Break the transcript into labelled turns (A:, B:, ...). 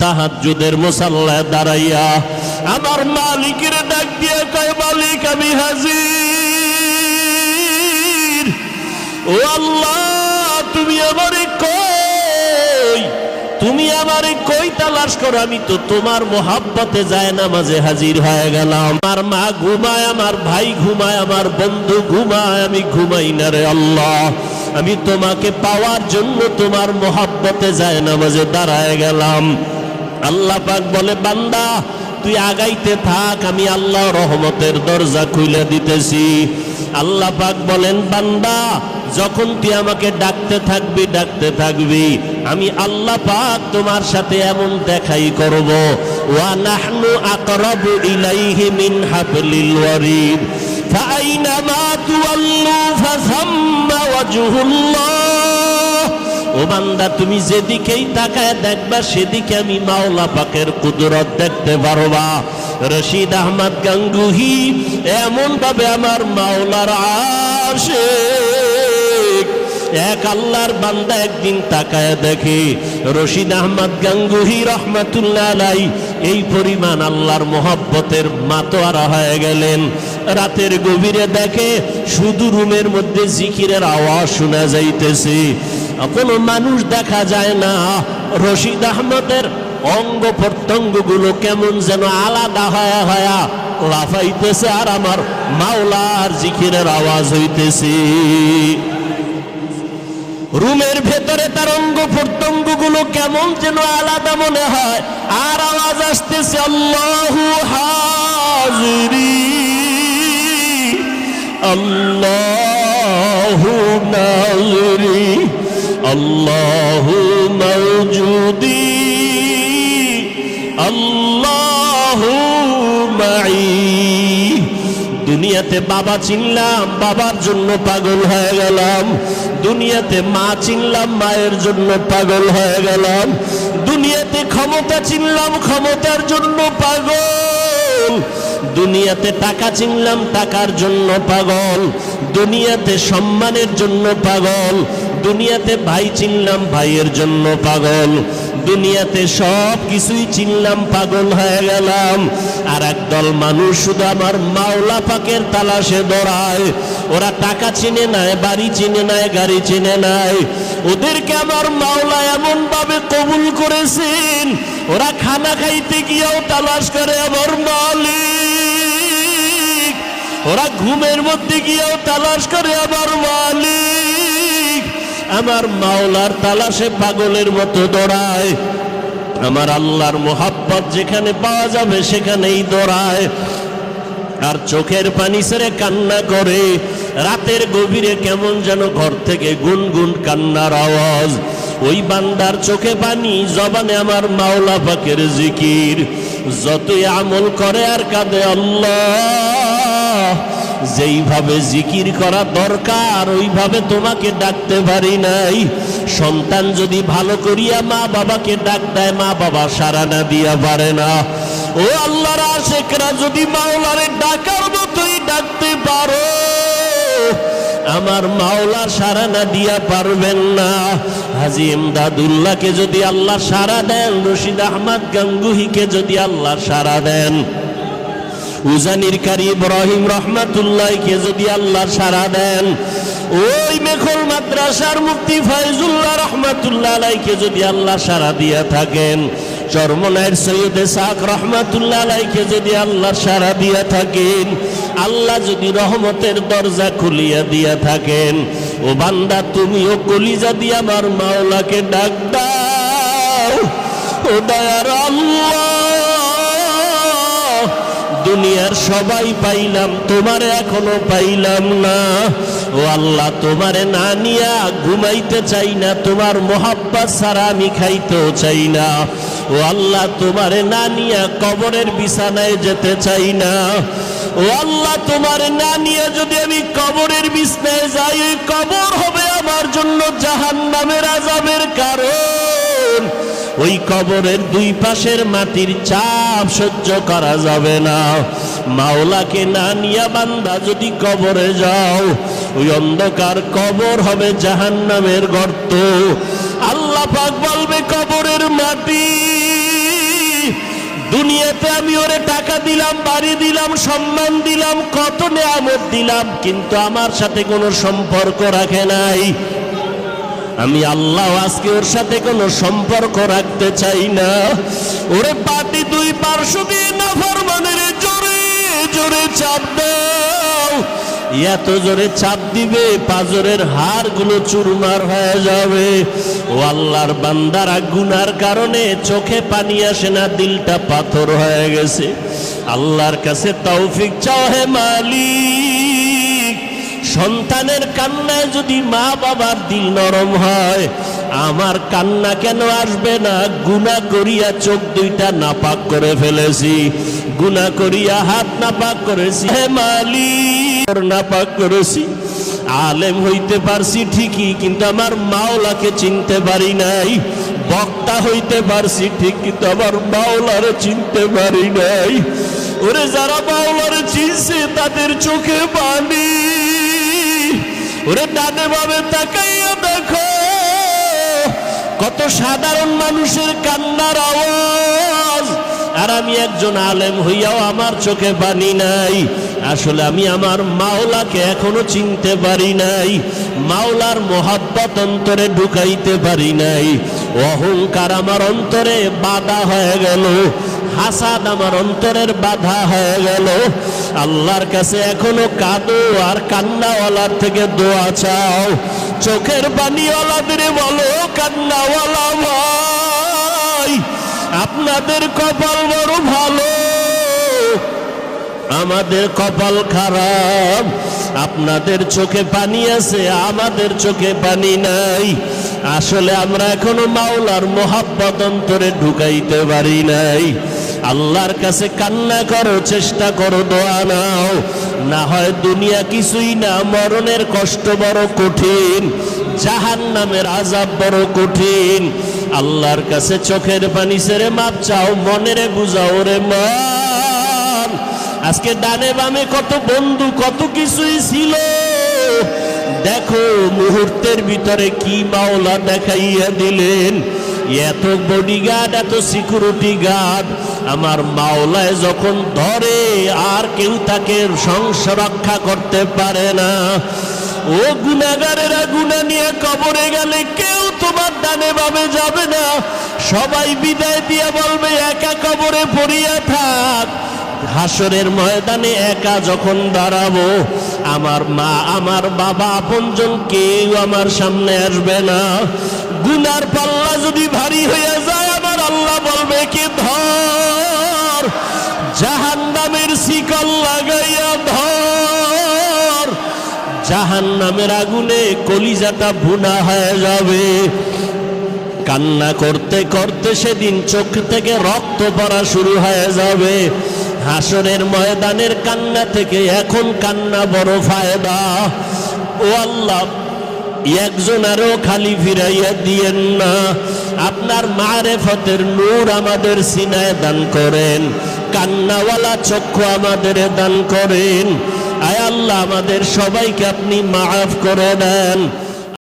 A: তাহাজ্জুদের মুসাল্লায় দাঁড়াইয়া আমার মালিকের ডাক দিয়ে কয়, মালিক আমি হাজির। ও আল্লাহ, তুমি আমারে কই, তুমি আমারে কই তালাশ করো, আমি তো তোমার মোহাব্বতে যায় নামাজে হাজির হয়ে গেলাম। আমার মা ঘুমায়, আমার ভাই ঘুমায়, আমার বন্ধু ঘুমায়, আমি ঘুমাই না রে আল্লাহ। আমি তোমাকে পাওয়ার জন্য তোমার মোহাব্বতে যায় নামাজে দাঁড়ায় গেলাম। আল্লাহ পাক বলে, বান্দা তুই আগাইতে থাক, আমি আল্লাহ রহমতের দরজা খুলে দিতেছি। আল্লাহ পাক বলেন, বান্দা যখন তুই আমাকে ডাকতে থাকবি, আমি আল্লাহ পাক তোমার সাথে এমন দেখাই করব। ওয়া নাহনু আকরাবু ইলাইহি মিন হাবলিল ওয়ারিদ ফাআইনামা তুওয়াল্লু ফাসাম্মা ওয়াজহুল্লাহ। ও বান্দা, তুমি যেদিকেই তাকায় দেখবা সেদিকে আমি মাওলা পাকের কুদরত দেখতে পারবা। রশিদ আহমদ গাঙ্গুহি এমন ভাবে আমার মাওলার আশিক, এক আল্লাহর বান্দা একদিন তাকায় দেখে রশিদ আহমদ গাঙ্গুহি রহমাতুল্লাহ আলাইহি এই পরিমাণ আল্লাহর মোহাব্বতের মাতোয়ারা হয়ে গেলেন। রাতের গভীরে দেখে শুধু রুমের মধ্যে জিকিরের আওয়াজ শোনা যাইতেছে, কোনো মানুষ দেখা যায় না। রশিদ আহমদের অঙ্গ প্রত্যঙ্গ গুলো কেমন যেন আলাদা হয়া হয়া লাফাইতেছে, আর আমার মাওলার জিকিরের আওয়াজ হইতেছে। রুমের ভেতরে তার অঙ্গ প্রত্যঙ্গ গুলো কেমন যেন আলাদা মনে হয়, আর আওয়াজ আসতেছে, আল্লাহু হাজিরি আল্লাহু নাজিরি আল্লাহু মাওজুদি আল্লাহু মাই। দুনিয়াতে বাবা চিনলাম, বাবার জন্য পাগল হয়ে গেলাম। দুনিয়াতে মা চিনলাম, মায়ের জন্য পাগল হয়ে গেলাম। দুনিয়াতে ক্ষমতা চিনলাম, ক্ষমতার জন্য পাগল। দুনিয়াতে টাকা চিনলাম, টাকার জন্য পাগল। দুনিয়াতে সম্মানের জন্য পাগল। দুনিয়াতে ভাই চিনলাম, ভাইয়ের জন্য পাগল। দুনিয়াতে সব কিছুই চিনলাম, পাগল হয়ে গেলাম। আর একদল মানুষ শুধু আমার মাওলা পাকের তালাশে দৌড়ায়। ওরা টাকা চিনে নাই, বাড়ি চিনে নাই, গাড়ি চিনে নাই। ওদেরকে আমার মাওলা এমন ভাবে কবুল করেছেন, ওরা খানা খাইতে গিয়েও তালাশ করে আমার মালিক। ওরা ঘুমের মধ্যে গিয়েও তালাশ করে আমার মালিক। আমার মাওলার তালাশে পাগলের মতো দৌড়ায়। আমার আল্লাহর মোহাব্বত যেখানে পাওয়া যাবে সেখানেই দৌড়ায়। আর চোখের পানি ছেড়ে কান্না করে। রাতের গভীরে কেমন যেন ঘর থেকে গুনগুন কান্নার আওয়াজ। ওই বান্দার চোখে পানি, জবানে আমার মাওলা পাকের জিকির। যতই আমল করে আর কাঁদে আল্লাহ, যেইভাবে জিকির করা দরকার ওইভাবে তোমাকে ডাকতে পারি নাই। সন্তান যদি ভালো করিয়া মা বাবাকে ডাক দেয়, মা বাবা সাড়া না দিয়া পারে না। ও আল্লাহর আশিকরা, যদি মাওলারে ডাকার মতোই ডাকতে পারো, আমার মাওলা সাড়া না দিয়া পারবেন না। হাজী ইমদাদুল্লাহকে যদি আল্লাহ সাড়া দেন, রশিদ আহমদ গাঙ্গুহিকে যদি আল্লাহ সাড়া দেন, উজানির কারি ইব্রাহিম রহমাতুল্লাহকে যদি আল্লাহ সাড়া দেন, ওই মেখল মাদ্রাসার মুফতি ফাইজুল্লাহ রহমাতুল্লাহ আলাইহিকে যদি আল্লাহ সাড়া দিয়া থাকেন, চরমনায়ের সৈয়দ ইসহাক রহমাতুল্লাহ আলাইহিকে যদি আল্লাহ সাড়া দিয়া থাকেন, আল্লাহ যদি রহমতের দরজা খুলিয়া দিয়া থাকেন, ও বান্দা তুমিও কলিজা দিয়া আমার মাওলাকে ডাক দাও। ও দয়ার আল্লাহ, দুনিয়ার সবাই পাইলাম, তোমারে এখনো পাইলাম না। ও আল্লাহ, তোমারে না নিয়া ঘুমাইতে চাই না, তোমার মোহাব্বত ছাড়া আমি খাইতেও চাই না। ও আল্লাহ, তোমারে না নিয়া কবরের বিছানায় যেতে চাই না। ও আল্লাহ, তোমারে না নিয়ে যদি আমি কবরের বিছানায় যাই, ওই কবর হবে আমার জন্য জাহান্নামের আযাবের কারণ। ওই কবরের দুই পাশের মাটির চাপ সহ্য করা যাবে না। মাওলাকে না নিয়া বান্দা যদি কবরে যাও, ওই অন্ধকার কবর হবে জাহান্নামের গর্ত। আল্লাহ পাক বলবে, কবরের মাটি দুনিয়াতে আমি ওরে টাকা দিলাম, বাড়ি দিলাম, সম্মান দিলাম, কত নেয়ামত দিলাম, কিন্তু আমার সাথে কোনো সম্পর্ক রাখে নাই। আমি আল্লাহ আজকে ওর সাথে কোনো সম্পর্ক রাখতে চাই না। ওরে পাটি দুই পার্শ্ব দিয়ে নাফরমানের জোরে জোরে চাপ দাও। এত জোরে চাপ দিবে পাজরের হাড়গুলো চুরমার হয়ে যাবে। ও আল্লাহর বান্দারা গুনার কারণে চোখে পানি আসে না, দিলটা পাথর হয়ে গেছে। আল্লাহর কাছে তৌফিক চাও হে মালিক। সন্তানের কান্নায় যদি মা বাবার দিল নরম হয়, আমার কান্না কেন আসবে না? গুনাহ করিয়া চোখ দুইটা নাপাক করে ফেলেছি, গুনাহ করিয়া হাত নাপাক করেছি হে মালিক, নাপাক করেছি। আলেম হইতে পারছি ঠিকই, কিন্তু আমার মাওলাকে চিনতে পারি নাই। বক্তা হইতে পারছি ঠিক, কিন্তু আমার মাওলারে চিনতে পারি নাই। ওরে যারা মাওলারে চিনছে তাদের চোখে পানি। ওরে ডানে বামে তাকাইয়া দেখো কত সাধারণ মানুষের কান্নার আওয়াজ, আর আমি একজন আলেম হইয়াও আমার চোখে পানি নাই। আসলে আমি আমার মাওলাকে এখনো চিনতে পারি নাই, মাওলার মোহাব্বত অন্তরে ঢুকাইতে পারি নাই। অহংকার আমার অন্তরে বাধা হয়ে গেল, হাসাদ আমার অন্তরের বাধা হয়ে গেল। আল্লাহর কাছে এখনো কাঁদো আর কান্নাওয়ালার থেকে দোয়া চাও। চোখের পানিওয়ালাদের বলো, কান্নাওয়ালা ভাই আপনাদের কপাল বড় ভালো, আমাদের কপাল খারাপ। আপনাদের চোখে পানি আছে, আমাদের চোখে পানি নাই। আসলে আমরা এখনো মাওলার মোহাব্বত অন্তরে ঢুকাইতে পারি নাই। আল্লাহর কাছে কান্না করো, চেষ্টা করো, দোয়া নাও। না হয় দুনিয়া কিছুই না, মরণের কষ্ট বড় কঠিন, জাহান্নামের আযাব বড় কঠিন। আল্লাহর কাছে চোখের পানি ছেড়ে মাপ চাও, মনেরে বুঝাও রে মান। আজকে ডানে বামে কত বন্ধু, কত কিছুই ছিল, দেখো মুহূর্তের ভিতরে কি মাওলা দেখাইয়া দিলেন। এত বডিগার্ড, এত সিকিউরিটি গার্ড, আমার মাওলায় যখন ধরে আর কেউ তাকে রক্ষা করতে পারে না। ও গুনাহগারেরা, গুনাহ নিয়ে কবরে গেলে কেউ তোমার ডানে বামে যাবে না, সবাই বিদায় দিয়ে বলবে একা কবরে পড়িয়া থাক। হাসরের ময়দানে একা যখন দাঁড়াবো, আমার মা আমার বাবা আপনজন কেউ আমার সামনে আসবে না। গুনার পাল্লা যদি ভারী হয়ে যায়, আমার আল্লাহ বলবে কি ধর, জাহান্নামের শিকল লাগাইয়া ধর। জাহান্নামের আগুনে কলিজাটা ভুনা হয়ে যাবে। কান্না করতে করতে সেদিন চোখ থেকে রক্ত পড়া শুরু হয়ে যাবে। হাসরের ময়দানের কান্না থেকে এখন কান্না বড় ফায়দা। ও আল্লাহ, একজন আরো খালি ফিরাইয়া দিয়েন না। আপনার মারেফতের নূর আমাদের সিনায় দান করেন, কান্নাওয়ালা চক্ষু আমাদের দান করেন। আয় আল্লাহ, আমাদের সবাইকে আপনি মাফ করে দেন।